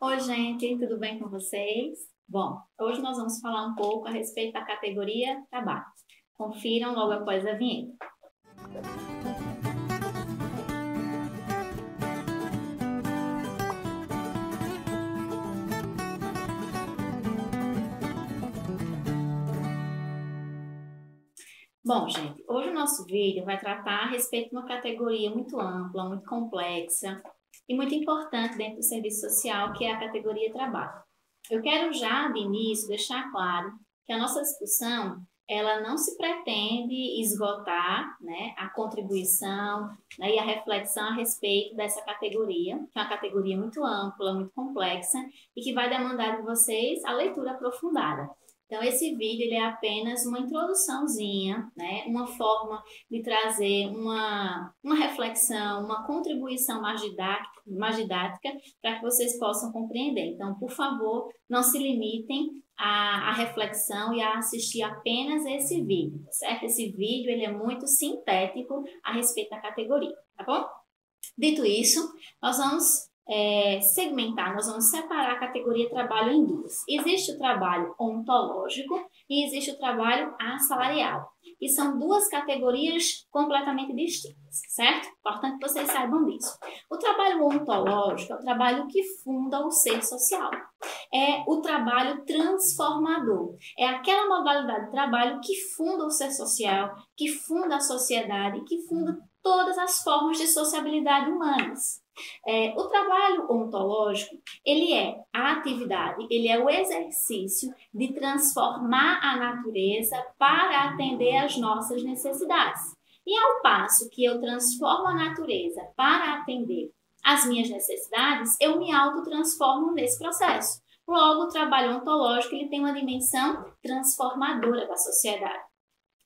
Oi, gente, tudo bem com vocês? Bom, hoje nós vamos falar um pouco a respeito da categoria trabalho. Confiram logo após a vinheta. Bom, gente, hoje o nosso vídeo vai tratar a respeito de uma categoria muito ampla, muito complexa e muito importante dentro do serviço social, que é a categoria trabalho. Eu quero já, de início, deixar claro que a nossa discussão, ela não se pretende esgotar, né, a contribuição, né, e a reflexão a respeito dessa categoria, que é uma categoria muito ampla, muito complexa e que vai demandar de vocês a leitura aprofundada. Então, esse vídeo ele é apenas uma introduçãozinha, né? Uma forma de trazer uma reflexão, uma contribuição mais didática para que vocês possam compreender. Então, por favor, não se limitem à reflexão e a assistir apenas esse vídeo, tá certo? Esse vídeo ele é muito sintético a respeito da categoria, tá bom? Dito isso, nós vamos segmentar, nós vamos separar a categoria trabalho em duas. Existe o trabalho ontológico e existe o trabalho assalariado. E são duas categorias completamente distintas, certo? Importante que vocês saibam disso. O trabalho ontológico é o trabalho que funda o ser social. É o trabalho transformador. É aquela modalidade de trabalho que funda o ser social, que funda a sociedade, que funda todas as formas de sociabilidade humanas. O trabalho ontológico, ele é a atividade, ele é o exercício de transformar a natureza para atender às nossas necessidades. E ao passo que eu transformo a natureza para atender às minhas necessidades, eu me autotransformo nesse processo. Logo, o trabalho ontológico ele tem uma dimensão transformadora da sociedade.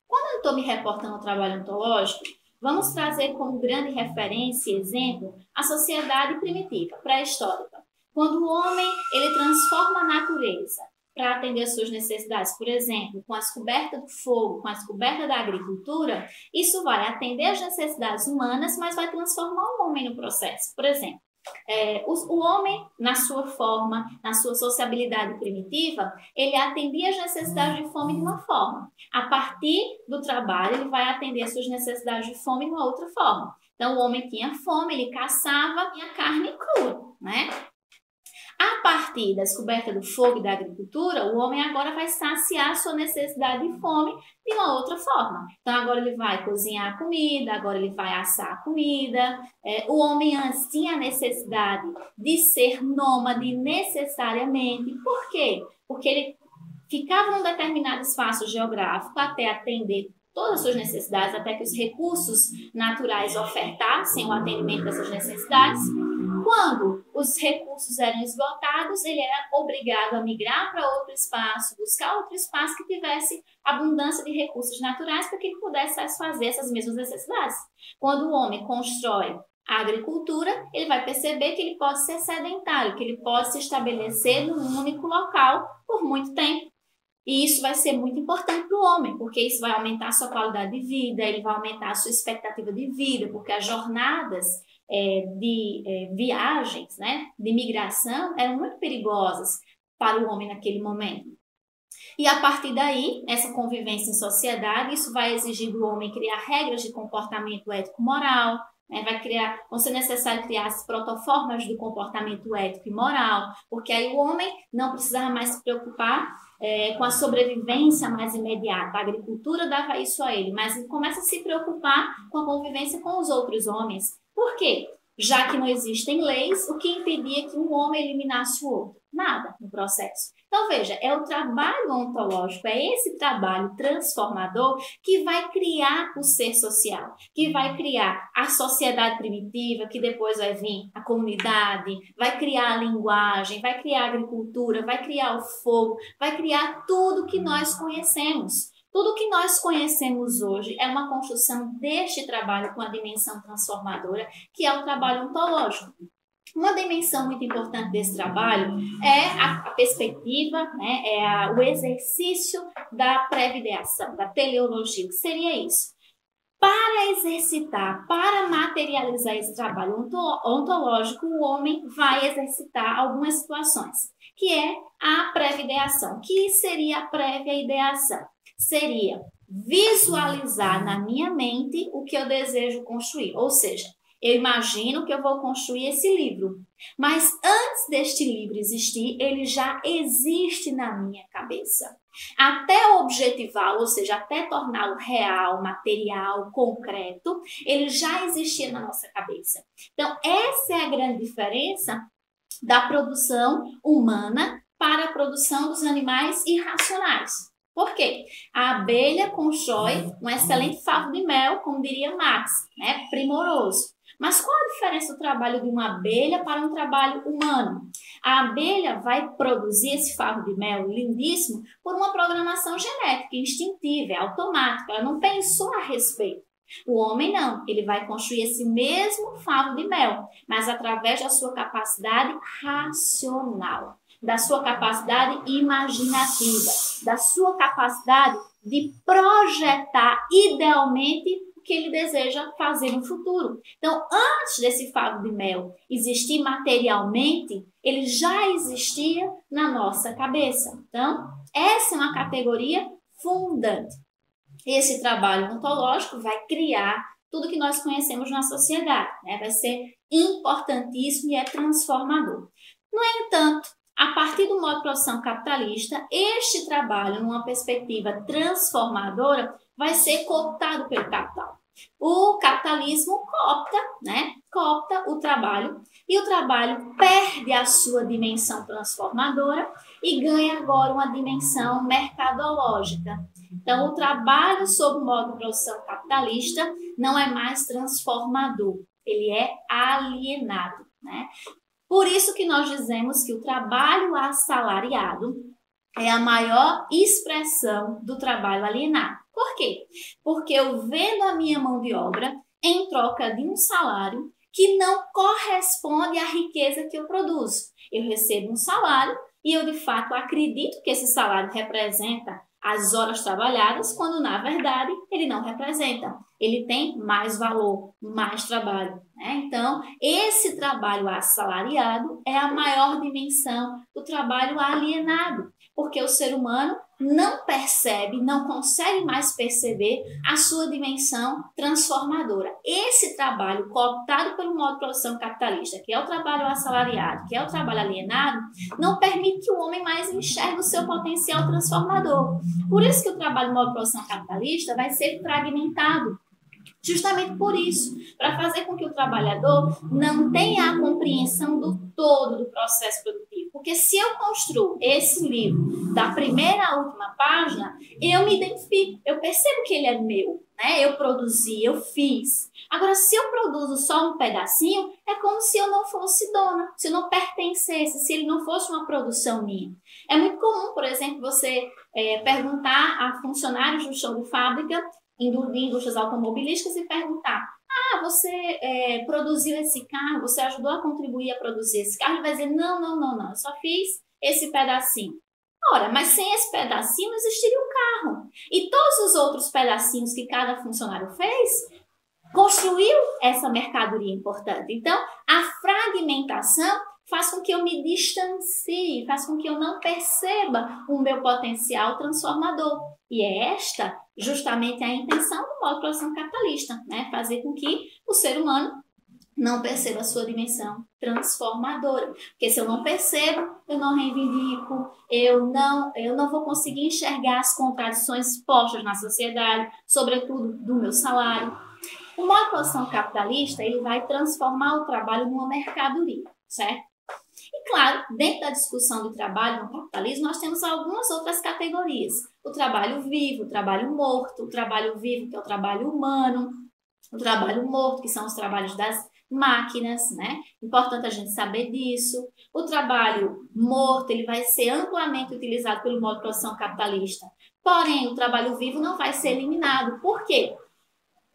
Quando eu estou me reportando ao trabalho ontológico, vamos trazer como grande referência e exemplo a sociedade primitiva, pré-histórica. Quando o homem ele transforma a natureza para atender às suas necessidades, por exemplo, com a descoberta do fogo, com a descoberta da agricultura, isso vai atender às necessidades humanas, mas vai transformar o homem no processo. Por exemplo, o homem, na sua forma, na sua sociabilidade primitiva, ele atendia às necessidades de fome de uma forma. A partir do trabalho, ele vai atender às suas necessidades de fome de uma outra forma. Então, o homem tinha fome, ele caçava, tinha carne crua, né? A partir da descoberta do fogo e da agricultura, o homem agora vai saciar a sua necessidade de fome de uma outra forma. Então, agora ele vai cozinhar a comida, agora ele vai assar a comida. O homem antes tinha a necessidade de ser nômade necessariamente. Por quê? Porque ele ficava num determinado espaço geográfico até atender todas as suas necessidades, até que os recursos naturais ofertassem o atendimento dessas necessidades. Quando os recursos eram esgotados, ele era obrigado a migrar para outro espaço, buscar outro espaço que tivesse abundância de recursos naturais para que ele pudesse satisfazer essas mesmas necessidades. Quando o homem constrói a agricultura, ele vai perceber que ele pode ser sedentário, que ele pode se estabelecer num único local por muito tempo. E isso vai ser muito importante para o homem, porque isso vai aumentar a sua qualidade de vida, ele vai aumentar a sua expectativa de vida, porque as jornadas de viagens, né, de migração, eram muito perigosas para o homem naquele momento. E a partir daí, essa convivência em sociedade, isso vai exigir do homem criar regras de comportamento ético-moral, vão ser necessário criar as protoformas do comportamento ético e moral, porque aí o homem não precisava mais se preocupar com a sobrevivência mais imediata. A agricultura dava isso a ele, mas ele começa a se preocupar com a convivência com os outros homens. Por quê? Já que não existem leis, o que impedia que um homem eliminasse o outro? Nada no processo. Então, veja, é o trabalho ontológico, é esse trabalho transformador que vai criar o ser social, que vai criar a sociedade primitiva, que depois vai vir a comunidade, vai criar a linguagem, vai criar a agricultura, vai criar o fogo, vai criar tudo que nós conhecemos. Tudo que nós conhecemos hoje é uma construção deste trabalho com a dimensão transformadora, que é o trabalho ontológico. Uma dimensão muito importante desse trabalho é a perspectiva, né, o exercício da pré-videação, da teleologia. O que seria isso? Para exercitar, para materializar esse trabalho ontológico, o homem vai exercitar algumas situações, que é a prévia ideação. O que seria a prévia ideação? Seria visualizar na minha mente o que eu desejo construir, ou seja, eu imagino que eu vou construir esse livro, mas antes deste livro existir, ele já existe na minha cabeça. Até objetivá-lo, ou seja, até torná-lo real, material, concreto, ele já existia na nossa cabeça. Então, essa é a grande diferença da produção humana para a produção dos animais irracionais. Por quê? A abelha constrói um excelente favo de mel, como diria Marx, né? Primoroso. Mas qual a diferença do trabalho de uma abelha para um trabalho humano? A abelha vai produzir esse favo de mel lindíssimo por uma programação genética, instintiva, é automática, ela não pensou a respeito. O homem não, ele vai construir esse mesmo favo de mel, mas através da sua capacidade racional, da sua capacidade imaginativa, da sua capacidade de projetar idealmente o que ele deseja fazer no futuro. Então, antes desse favo de mel existir materialmente, ele já existia na nossa cabeça. Então, essa é uma categoria fundante. Esse trabalho ontológico vai criar tudo que nós conhecemos na sociedade, né? Vai ser importantíssimo e é transformador. No entanto, a partir do modo de produção capitalista, este trabalho, numa perspectiva transformadora, vai ser cooptado pelo capital. O capitalismo coopta, né? Coopta o trabalho e o trabalho perde a sua dimensão transformadora e ganha agora uma dimensão mercadológica. Então, o trabalho sob o modo de produção capitalista não é mais transformador, ele é alienado, né? Por isso que nós dizemos que o trabalho assalariado é a maior expressão do trabalho alienado. Por quê? Porque eu vendo a minha mão de obra em troca de um salário que não corresponde à riqueza que eu produzo. Eu recebo um salário e eu, de fato, acredito que esse salário representa as horas trabalhadas, quando, na verdade, ele não representa. Ele tem mais valor, mais trabalho, né? Então, esse trabalho assalariado é a maior dimensão do trabalho alienado, porque o ser humano não percebe, não consegue mais perceber a sua dimensão transformadora. Esse trabalho cooptado pelo modo de produção capitalista, que é o trabalho assalariado, que é o trabalho alienado, não permite que o homem mais enxergue o seu potencial transformador. Por isso que o trabalho no modo de produção capitalista vai ser fragmentado. Justamente por isso, para fazer com que o trabalhador não tenha a compreensão do todo do processo produtivo. Porque se eu construo esse livro da primeira à última página, eu me identifico, eu percebo que ele é meu, né? Eu produzi, eu fiz. Agora, se eu produzo só um pedacinho, é como se eu não fosse dona, se eu não pertencesse, se ele não fosse uma produção minha. É muito comum, por exemplo, você perguntar a funcionários do chão de fábrica de indústrias automobilísticas e perguntar: você produziu esse carro, você ajudou a contribuir a produzir esse carro? Ele vai dizer: não, eu só fiz esse pedacinho. Ora, mas sem esse pedacinho não existiria o carro. E todos os outros pedacinhos que cada funcionário fez, construiu essa mercadoria importante. Então, a fragmentação faz com que eu me distancie, faz com que eu não perceba o meu potencial transformador. E é esta justamente a intenção do modo de produção capitalista, né? Fazer com que o ser humano não perceba a sua dimensão transformadora. Porque se eu não percebo, eu não reivindico, eu não vou conseguir enxergar as contradições postas na sociedade, sobretudo do meu salário. O modo de produção capitalista, ele vai transformar o trabalho numa mercadoria, certo? E claro, dentro da discussão do trabalho no capitalismo, nós temos algumas outras categorias. O trabalho vivo, o trabalho morto, o trabalho vivo, que é o trabalho humano, o trabalho morto, que são os trabalhos das máquinas, né? Importante a gente saber disso. O trabalho morto, ele vai ser amplamente utilizado pelo modo de produção capitalista. Porém, o trabalho vivo não vai ser eliminado. Por quê?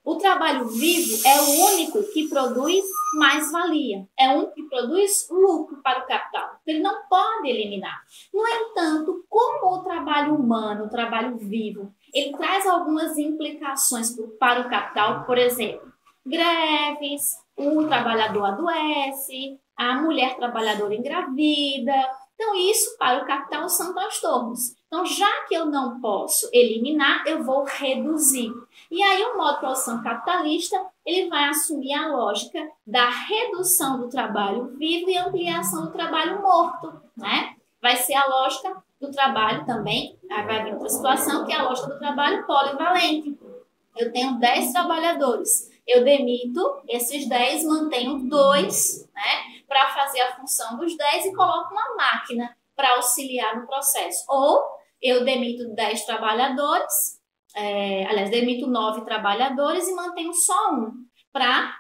O trabalho vivo é o único que produz mais-valia, é o único que produz lucro para o capital. Ele não pode eliminar. No entanto, como o trabalho humano, o trabalho vivo, ele traz algumas implicações para o capital, por exemplo, greves, o trabalhador adoece, a mulher trabalhadora engravida. Então, isso para o capital são transtornos. Então, já que eu não posso eliminar, eu vou reduzir. E aí, o modo de produção capitalista, ele vai assumir a lógica da redução do trabalho vivo e ampliação do trabalho morto, né? Vai ser a lógica do trabalho também, aí vai vir outra situação, que é a lógica do trabalho polivalente. Eu tenho 10 trabalhadores, eu demito esses 10, mantenho 2, né, para fazer a função dos 10 e coloco uma máquina para auxiliar no processo. Ou eu demito 10 trabalhadores, demito 9 trabalhadores e mantenho só um para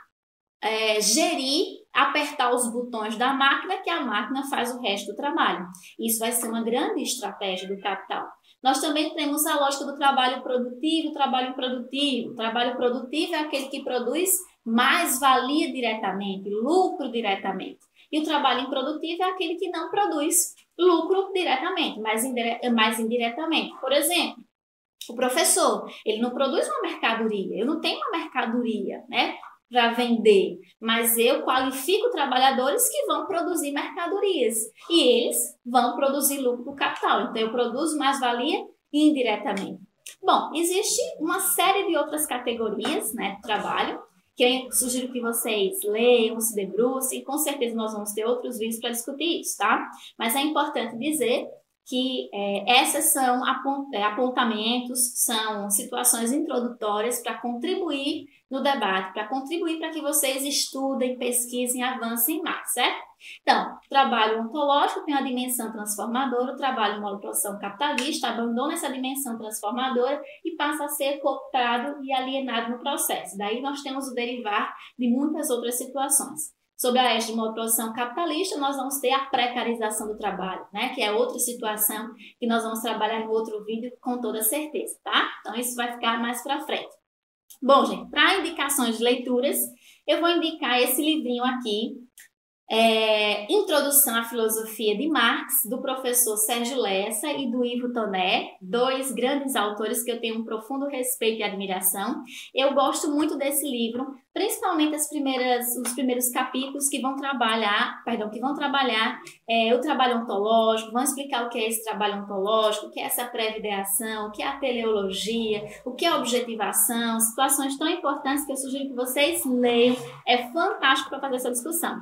gerir, apertar os botões da máquina, que a máquina faz o resto do trabalho. Isso vai ser uma grande estratégia do capital. Nós também temos a lógica do trabalho produtivo, trabalho improdutivo. O trabalho produtivo é aquele que produz mais valia diretamente, lucro diretamente. E o trabalho improdutivo é aquele que não produz lucro diretamente, mas indiretamente. Por exemplo, o professor, ele não produz uma mercadoria, eu não tenho uma mercadoria, né, para vender, mas eu qualifico trabalhadores que vão produzir mercadorias e eles vão produzir lucro para o capital. Então, eu produzo mais-valia indiretamente. Bom, existe uma série de outras categorias, né, de trabalho que eu sugiro que vocês leiam, se debrucem. Com certeza nós vamos ter outros vídeos para discutir isso, tá? Mas é importante dizer que essas são apontamentos, são situações introdutórias para contribuir no debate, para contribuir para que vocês estudem, pesquisem, avancem mais, certo? Então, o trabalho ontológico tem a dimensão transformadora, o trabalho modo de produção capitalista abandona essa dimensão transformadora e passa a ser cooptado e alienado no processo. Daí nós temos o derivar de muitas outras situações. Sobre a égide de modo de produção capitalista, nós vamos ter a precarização do trabalho, né? Que é outra situação que nós vamos trabalhar no outro vídeo com toda certeza, tá? Então, isso vai ficar mais para frente. Bom, gente, para indicações de leituras, eu vou indicar esse livrinho aqui, Introdução à Filosofia de Marx, do professor Sérgio Lessa e do Ivo Toné, 2 grandes autores que eu tenho um profundo respeito e admiração. Eu gosto muito desse livro, principalmente os primeiros capítulos que vão trabalhar o trabalho ontológico, vão explicar o que é esse trabalho ontológico, o que é essa pré-ideação, o que é a teleologia, o que é a objetivação, situações tão importantes que eu sugiro que vocês leiam. É fantástico para fazer essa discussão.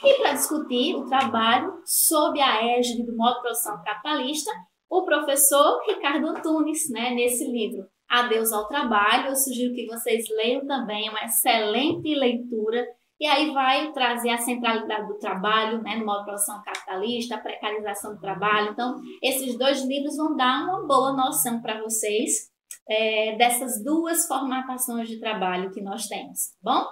E para discutir o trabalho sob a égide do modo de produção capitalista, o professor Ricardo Antunes, né, nesse livro Adeus ao Trabalho, eu sugiro que vocês leiam também, é uma excelente leitura, e aí vai trazer a centralidade do trabalho, né, no modo de produção capitalista, a precarização do trabalho. Então, esses 2 livros vão dar uma boa noção para vocês dessas 2 formatações de trabalho que nós temos, tá bom?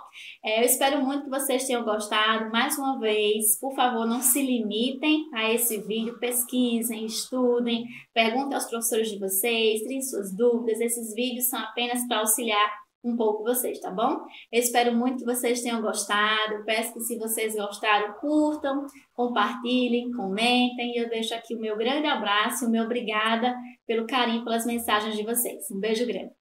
Eu espero muito que vocês tenham gostado. Mais uma vez, por favor, não se limitem a esse vídeo, pesquisem, estudem, perguntem aos professores de vocês, tirem suas dúvidas. Esses vídeos são apenas para auxiliar um pouco vocês, tá bom? Eu espero muito que vocês tenham gostado. Peço que, se vocês gostaram, curtam, compartilhem, comentem. E eu deixo aqui o meu grande abraço e o meu obrigada pelo carinho, pelas mensagens de vocês. Um beijo grande.